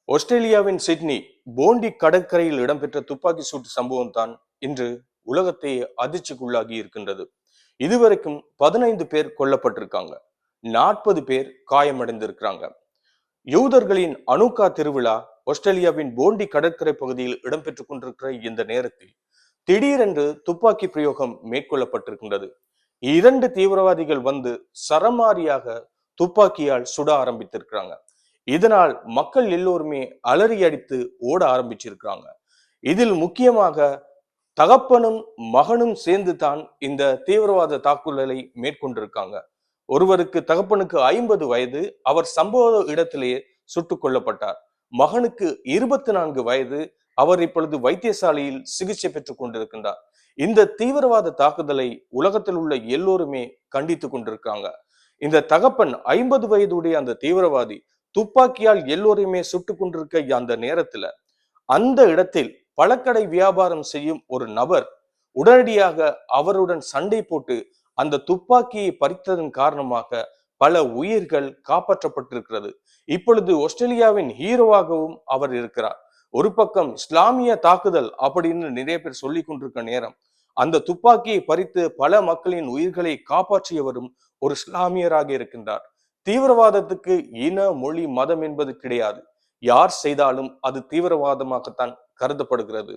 ஆஸ்திரேலியாவின் சிட்னி போண்டி கடற்கரையில் இடம்பெற்ற துப்பாக்கி சூட்டு சம்பவம் தான் இன்று உலகத்தை அதிர்ச்சிக்குள்ளாகி இருக்கின்றது. இதுவரைக்கும் 15 பேர் கொல்லப்பட்டிருக்காங்க, 40 பேர் காயமடைந்திருக்கிறாங்க. யூதர்களின் அனுகா திருவிழா ஆஸ்திரேலியாவின் போண்டி கடற்கரை பகுதியில் இடம்பெற்றுக் கொண்டிருக்கிற இந்த நேரத்தில் திடீரென்று துப்பாக்கி பிரயோகம் மேற்கொள்ளப்பட்டிருக்கின்றது. 2 தீவிரவாதிகள் வந்து சரமாரியாக துப்பாக்கியால் சுட ஆரம்பித்திருக்கிறாங்க. இதனால் மக்கள் எல்லோருமே அலறி அடித்து ஓட ஆரம்பிச்சிருக்கிறாங்க. இதில் முக்கியமாக தகப்பனும் மகனும் சேர்ந்து தான் இந்த தீவிரவாத தாக்குதலை மேற்கொண்டிருக்காங்க. ஒருவருக்கு தகப்பனுக்கு 50 வயது, அவர் சம்பவ இடத்திலேயே சுட்டுக் கொல்லப்பட்டார். மகனுக்கு 24 வயது, அவர் இப்பொழுது வைத்தியசாலையில் சிகிச்சை பெற்றுக் கொண்டிருக்கின்றார். இந்த தீவிரவாத தாக்குதலை உலகத்தில் உள்ள எல்லோருமே கண்டித்துக் கொண்டிருக்காங்க. இந்த தகப்பன் 50 வயதுடைய அந்த தீவிரவாதி துப்பாக்கியால் எல்லோரையுமே சுட்டுக் கொண்டிருக்க அந்த நேரத்துல அந்த இடத்தில் பழக்கடை வியாபாரம் செய்யும் ஒரு நபர் உடனடியாக அவருடன் சண்டை போட்டு அந்த துப்பாக்கியை பறித்ததன் காரணமாக பல உயிர்கள் காப்பாற்றப்பட்டிருக்கிறது. இப்பொழுது ஆஸ்திரேலியாவின் ஹீரோவாகவும் அவர் இருக்கிறார். ஒரு பக்கம் இஸ்லாமிய தாக்குதல் அப்படின்னு நிறைய பேர் சொல்லிக் கொண்டிருக்க நேரம், அந்த துப்பாக்கியை பறித்து பல மக்களின் உயிர்களை காப்பாற்றியவரும் ஒரு இஸ்லாமியராக இருக்கின்றார். தீவிரவாதத்துக்கு இன, மொழி, மதம் என்பது கிடையாது. யார் செய்தாலும் அது தீவிரவாதமாகத்தான் கருதப்படுகிறது.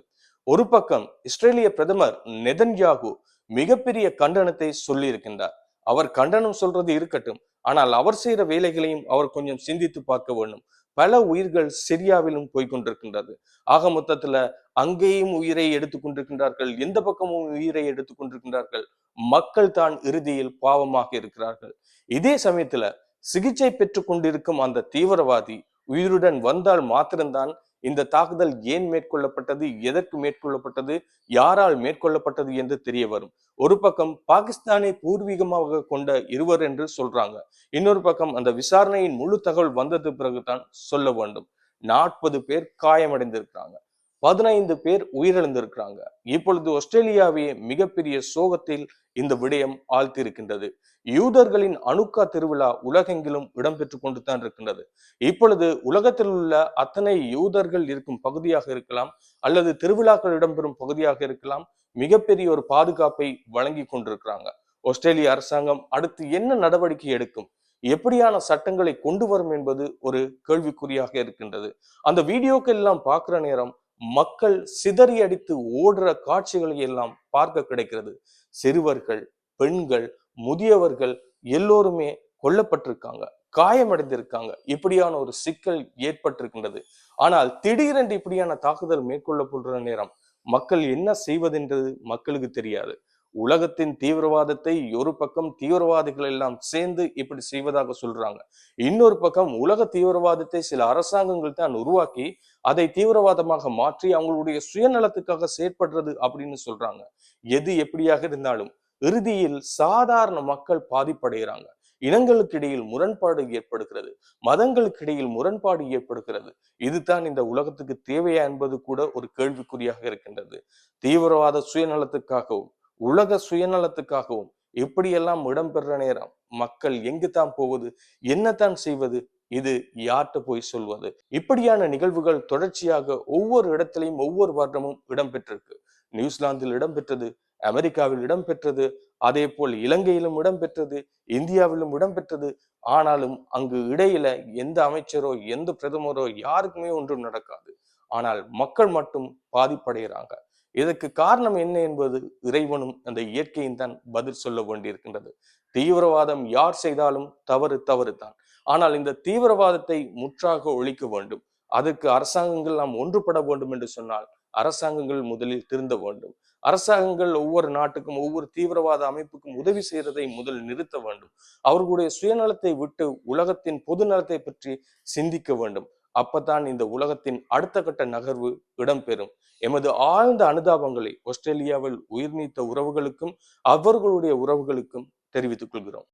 ஒரு பக்கம் இஸ்ரேலிய பிரதமர் நெதன்யாகு மிகப்பெரிய கண்டனத்தை சொல்லி இருக்கின்றார். அவர் கண்டனம் சொல்றது இருக்கட்டும், ஆனால் அவர் செய்யற வேலைகளையும் அவர் கொஞ்சம் சிந்தித்து பார்க்க வேண்டும். பல உயிர்கள் சிரியாவிலும் போய்கொண்டிருக்கின்றது. ஆக மொத்தத்துல அங்கேயும் உயிரை எடுத்துக் கொண்டிருக்கின்றார்கள், எந்த பக்கமும் உயிரை எடுத்துக் கொண்டிருக்கின்றார்கள். மக்கள் தான் இறுதியில் பாவமாக இருக்கிறார்கள். இதே சமயத்துல சிகிச்சை பெற்றுக் கொண்டிருக்கும் அந்த தீவிரவாதி உயிருடன் வந்தால் மாத்திரம்தான் இந்த தாக்குதல் ஏன் மேற்கொள்ளப்பட்டது, எதற்கு மேற்கொள்ளப்பட்டது, யாரால் மேற்கொள்ளப்பட்டது என்று தெரிய வரும். ஒரு பக்கம் பாகிஸ்தானை பூர்வீகமாக கொண்ட இருவர் என்று சொல்றாங்க, இன்னொரு பக்கம் அந்த விசாரணையின் முழு தகவல் வந்தது பிறகுதான் சொல்ல வேண்டும். 40 பேர் காயமடைந்திருக்கிறாங்க, 15 பேர் உயிரிழந்திருக்கிறாங்க. இப்பொழுது ஆஸ்திரேலியாவே மிகப்பெரிய சோகத்தில் இந்த விடயம் ஆழ்த்தியிருக்கின்றது. யூதர்களின் அனுக்கா திருவிழா உலகெங்கிலும் இடம்பெற்றுக் கொண்டு தான் இருக்கின்றது. இப்பொழுது உலகத்தில் உள்ள அத்தனை யூதர்கள் இருக்கும் பகுதியாக இருக்கலாம், அல்லது திருவிழாக்கள் இடம்பெறும் பகுதியாக இருக்கலாம், மிகப்பெரிய ஒரு பாதுகாப்பை வழங்கி கொண்டிருக்கிறாங்க. ஆஸ்திரேலிய அரசாங்கம் அடுத்து என்ன நடவடிக்கை எடுக்கும், எப்படியான சட்டங்களை கொண்டு வரும் என்பது ஒரு கேள்விக்குறியாக இருக்கின்றது. அந்த வீடியோக்கள் எல்லாம் பார்க்கிற நேரம் மக்கள் சிதறி அடித்து ஓடுற காட்சிகளை எல்லாம் பார்க்க கிடைக்கிறது. சிறுவர்கள், பெண்கள், முதியவர்கள் எல்லோருமே கொல்லப்பட்டிருக்காங்க, காயமடைந்திருக்காங்க. இப்படியான ஒரு சிக்கல் ஏற்பட்டிருக்கின்றது. ஆனால் திடீரென்று இப்படியான தாக்குதல் மேற்கொள்ளப்படுற நேரம் மக்கள் என்ன செய்வதென்றது மக்களுக்கு தெரியாது. உலகத்தின் தீவிரவாதத்தை ஒரு பக்கம் தீவிரவாதிகள் எல்லாம் சேர்ந்து இப்படி செய்வதாக சொல்றாங்க, இன்னொரு பக்கம் உலக தீவிரவாதத்தை சில அரசாங்கங்கள் தான் உருவாக்கி அதை தீவிரவாதமாக மாற்றி அவங்களுடைய சுயநலத்துக்காக செயற்படுறது அப்படின்னு சொல்றாங்க. எது எப்படியாக இருந்தாலும் இறுதியில் சாதாரண மக்கள் பாதிப்படைகிறாங்க. இனங்களுக்கு இடையில் முரண்பாடு ஏற்படுகிறது, மதங்களுக்கு இடையில் முரண்பாடு ஏற்படுகிறது. இதுதான் இந்த உலகத்துக்கு தேவையா என்பது கூட ஒரு கேள்விக்குறியாக இருக்கின்றது. தீவிரவாத சுயநலத்துக்காகவும் உலக சுயநலத்துக்காகவும் எப்படியெல்லாம் இடம்பெற நேரம் மக்கள் எங்குதான் போவது, என்னத்தான் செய்வது, இது யார்கிட்ட போய் சொல்வது? இப்படியான நிகழ்வுகள் தொடர்ச்சியாக ஒவ்வொரு இடத்திலையும் ஒவ்வொரு வருடமும் இடம்பெற்றிருக்கு. நியூசிலாந்தில் இடம்பெற்றது, அமெரிக்காவில் இடம்பெற்றது, அதே போல் இலங்கையிலும் இடம்பெற்றது, இந்தியாவிலும் இடம்பெற்றது. ஆனாலும் அங்கு இடையில எந்த அமைச்சரோ எந்த பிரதமரோ யாருக்குமே ஒன்றும் நடக்காது. ஆனால் மக்கள் மட்டும் பாதிப்படைகிறாங்க. இதற்கு காரணம் என்ன என்பது இறைவனும் அந்த இயற்கையும் தான் பதில் சொல்ல வேண்டியிருக்கின்றது. தீவிரவாதம் யார் செய்தாலும் தவறு தவறு தான். ஆனால் இந்த தீவிரவாதத்தை முற்றாக ஒழிக்க வேண்டும். அதற்கு அரசாங்கங்கள் நாம் ஒன்றுபட வேண்டும் என்று சொன்னால் அரசாங்கங்கள் முதலில் திருந்த வேண்டும். அரசாங்கங்கள் ஒவ்வொரு நாட்டுக்கும் ஒவ்வொரு தீவிரவாத அமைப்புக்கும் உதவி செய்யறதை முதல் நிறுத்த வேண்டும். அவர்களுடைய சுயநலத்தை விட்டு உலகத்தின் பொது நலத்தை பற்றி சிந்திக்க வேண்டும். அப்பதான் இந்த உலகத்தின் அடுத்த கட்ட நகர்வு இடம்பெறும். எமது ஆழ்ந்த அனுதாபங்களை ஆஸ்திரேலியாவில் உயிர் நீத்த உறவுகளுக்கும் அவர்களுடைய உறவுகளுக்கும் தெரிவித்துக் கொள்கிறோம்.